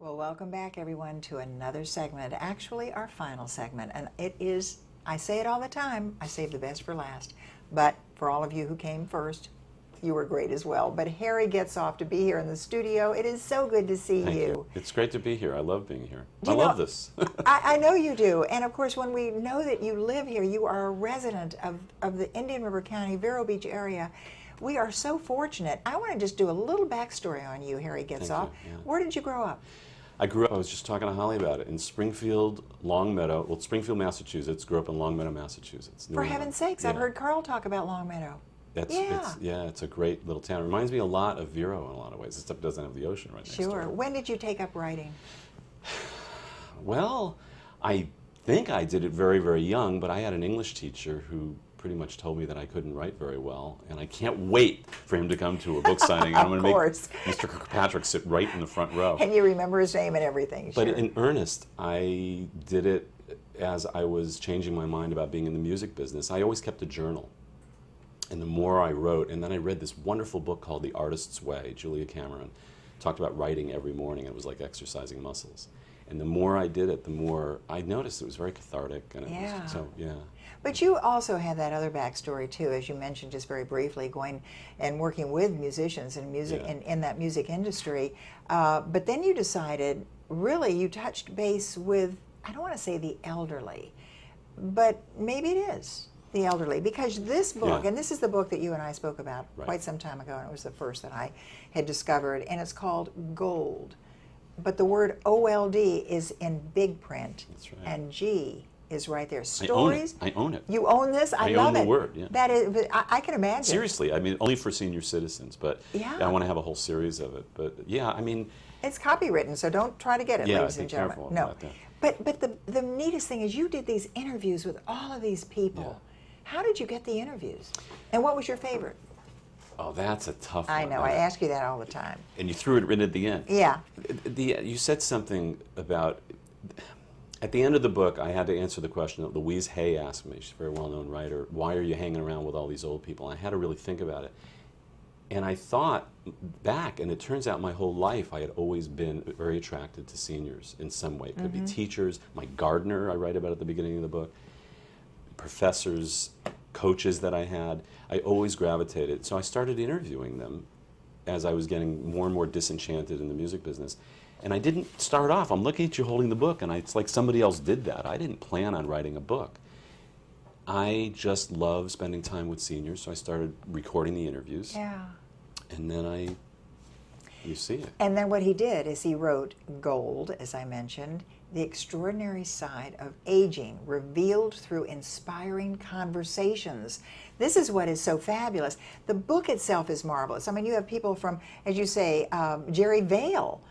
Well, welcome back, everyone, to another segment, actually our final segment. And it is, I say it all the time, I save the best for last. But for all of you who came first, you were great as well. But Harry Getzov to be here in the studio. It is so good to see Thank you. It's great to be here. I love being here. I love this. I know you do. And of course, when we know that you live here, you are a resident of the Indian River County, Vero Beach area. We are so fortunate. I want to just do a little backstory on you, Harry Getzov. Yeah. Where did you grow up? I grew up, I was just talking to Holly about it, in Springfield, Longmeadow. Well, Springfield, Massachusetts. Grew up in Longmeadow, Massachusetts. For heaven's sakes, yeah. I've heard Carl talk about Longmeadow. It's a great little town. It reminds me a lot of Vero in a lot of ways, except it doesn't have the ocean right next door. Sure. When did you take up writing? Well, I think I did it very, very young, but I had an English teacher who pretty much told me that I couldn't write very well, and I can't wait for him to come to a book signing. I'm going to make Mr. Kirkpatrick sit right in the front row. And you remember his name and everything. But in earnest, I did it as I was changing my mind about being in the music business. I always kept a journal. And the more I wrote, and then I read this wonderful book called The Artist's Way, Julia Cameron, talked about writing every morning. It was like exercising muscles. And the more I did it, the more I noticed it was very cathartic. And it was, so, yeah. But you also had that other backstory too, as you mentioned just very briefly, going and working with musicians and music in that music industry. But then you decided, really, you touched base with, I don't want to say the elderly, but maybe it is the elderly, because this book, and this is the book that you and I spoke about quite some time ago, and it was the first that I had discovered, and it's called Gold. But the word OLD is in big print, and G is right there. Stories. I own it. You own this? I love it. I own the word, yeah. That is, I can imagine. Seriously, I mean, only for senior citizens, but I want to have a whole series of it. But yeah, I mean. It's copywritten, so don't try to get it, ladies and gentlemen. Careful about that. But the neatest thing is you did these interviews with all of these people. How did you get the interviews? And what was your favorite? Oh, that's a tough one. I know. I ask you that all the time. And you threw it in at the end. Yeah. You said something about, at the end of the book, I had to answer the question that Louise Hay asked me. She's a very well-known writer. Why are you hanging around with all these old people? And I had to really think about it. And I thought back, and it turns out my whole life I had always been very attracted to seniors in some way. It could be teachers, my gardener I write about at the beginning of the book, professors, coaches that I had. I always gravitated. So I started interviewing them as I was getting more and more disenchanted in the music business. And I didn't start off, I'm looking at you holding the book, and it's like somebody else did that. I didn't plan on writing a book. I just love spending time with seniors, so I started recording the interviews. Yeah. And then you see it. And then what he did is he wrote Gold, as I mentioned, the extraordinary side of aging, revealed through inspiring conversations. This is what is so fabulous. The book itself is marvelous. I mean, you have people from, as you say, Jerry Vale,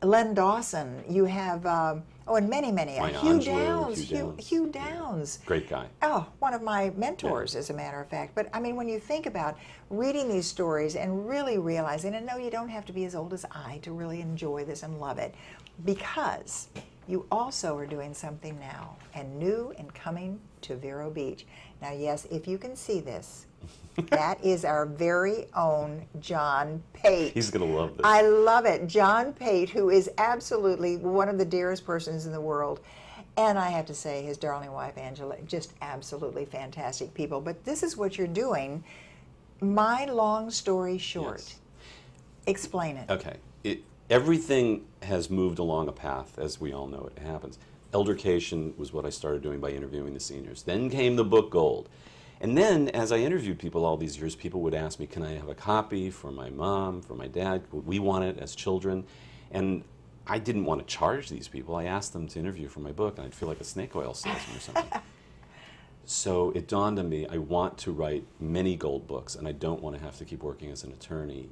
Len Dawson, you have, and many, Hugh Downs. Great guy. Oh, one of my mentors, as a matter of fact. But I mean, when you think about reading these stories and really realizing, and no, you don't have to be as old as I to really enjoy this and love it, because you also are doing something now, and new and coming to Vero Beach. Now, yes, if you can see this, that is our very own John Pate. He's going to love this. I love it. John Pate, who is absolutely one of the dearest persons in the world. And I have to say, his darling wife, Angela, just absolutely fantastic people. But this is what you're doing. My long story short. Explain it. Okay. Everything has moved along a path, as we all know it happens. Eldercation was what I started doing by interviewing the seniors. Then came the book Gold. And then, as I interviewed people all these years, people would ask me, can I have a copy for my mom, for my dad? Would we want it as children? And I didn't want to charge these people. I asked them to interview for my book, and I'd feel like a snake oil salesman or something. So it dawned on me, I want to write many Gold books, and I don't want to have to keep working as an attorney,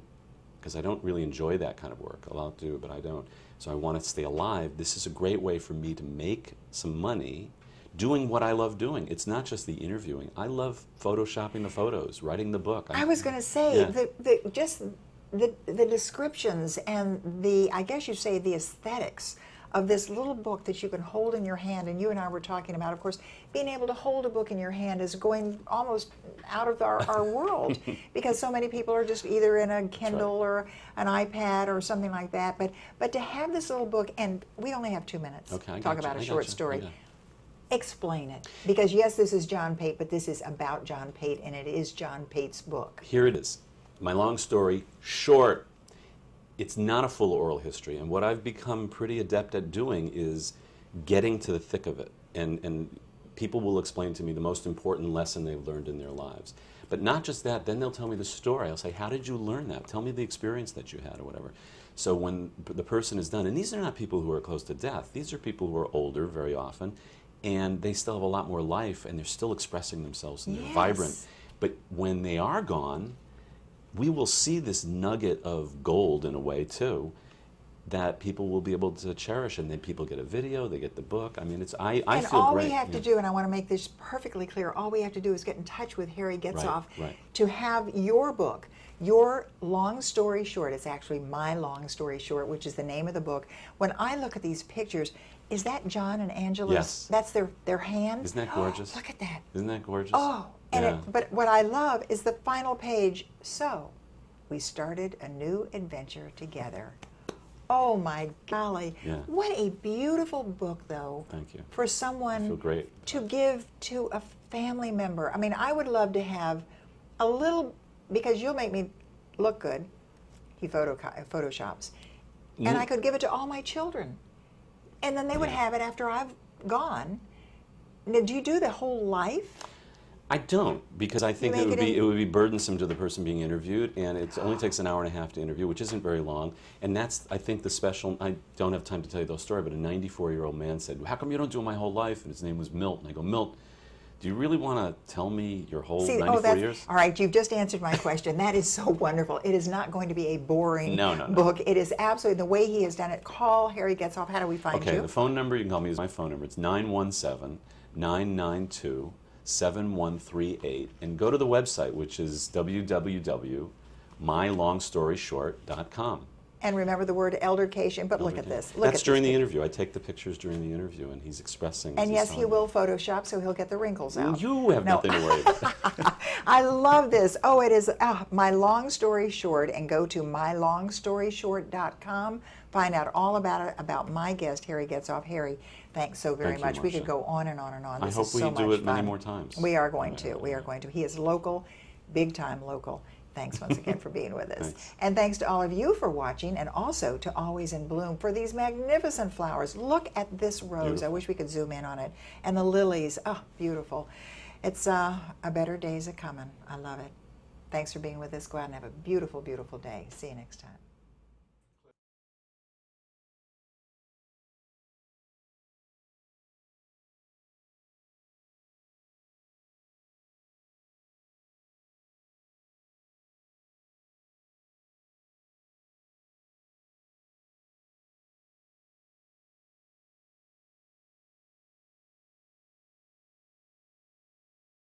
because I don't really enjoy that kind of work. A lot do, but I don't. So I want to stay alive. This is a great way for me to make some money doing what I love doing. It's not just the interviewing. I love photoshopping the photos, writing the book. I was going to say, just the descriptions and the, I guess you say, the aesthetics of this little book that you can hold in your hand. And you and I were talking about, of course, being able to hold a book in your hand is going almost out of our world because so many people are just either in a Kindle or an iPad or something like that. But to have this little book, and we only have 2 minutes to talk about a short story. Explain it. Because yes, this is John Pate, but this is about John Pate, and it is John Pate's book. Here it is. My long story, short. It's not a full oral history, and what I've become pretty adept at doing is getting to the thick of it. And people will explain to me the most important lesson they've learned in their lives. But not just that, then they'll tell me the story. I'll say, how did you learn that? Tell me the experience that you had or whatever. So when the person is done, and these are not people who are close to death, these are people who are older very often, and they still have a lot more life, and they're still expressing themselves, and they're vibrant. But when they are gone, we will see this nugget of gold in a way, too, that people will be able to cherish, and then people get a video, they get the book. I mean, it's I feel great. And all we have to do, and I want to make this perfectly clear, all we have to do is get in touch with Harry Getzov to have your book, your long story short. It's actually My Long Story Short, which is the name of the book. When I look at these pictures, is that John and Angela's? Yes. That's their hand? Isn't that gorgeous? Look at that. Isn't that gorgeous? Oh, and but what I love is the final page. So, we started a new adventure together. Oh my golly. Yeah. What a beautiful book, though. Thank you. For someone I feel great. to give to a family member. I mean, I would love to have a little, because you'll make me look good. He photoshops. And I could give it to all my children. And then they would have it after I've gone. Now, do you do the whole life? I don't, because I think it would be burdensome to the person being interviewed, and it only takes an hour and a half to interview, which isn't very long. And that's, I think, the special. I don't have time to tell you the story, but a 94-year-old man said, "How come you don't do my whole life?" And his name was Milt. And I go, "Milt, do you really want to tell me your whole 94 years?" All right, you've just answered my question. That is so wonderful. It is not going to be a boring book. It is absolutely the way he has done it. Call Harry Getzov. How do we find you? Okay, the phone number, you can call me, is my phone number. It's 917-992-7138. And go to the website, which is www.mylongstoryshort.com. And remember the word eldercation, but look at this. That's during the interview. I take the pictures during the interview, and he's expressing. And yes, he will Photoshop, so he'll get the wrinkles out. You have nothing to worry about. I love this. Oh, it is My Long Story Short, and go to mylongstoryshort.com. Find out all about it, about my guest, Harry Getzov. Harry, thanks so very much. We could go on and on and on. I hope we do it many more times. We are going to. We are going to. He is local, big time local. Thanks once again for being with us. Thanks. And thanks to all of you for watching, and also to Always in Bloom for these magnificent flowers. Look at this rose. Beautiful. I wish we could zoom in on it. And the lilies. Oh, beautiful. It's a better day's a-coming. I love it. Thanks for being with us. Go out and have a beautiful, beautiful day. See you next time.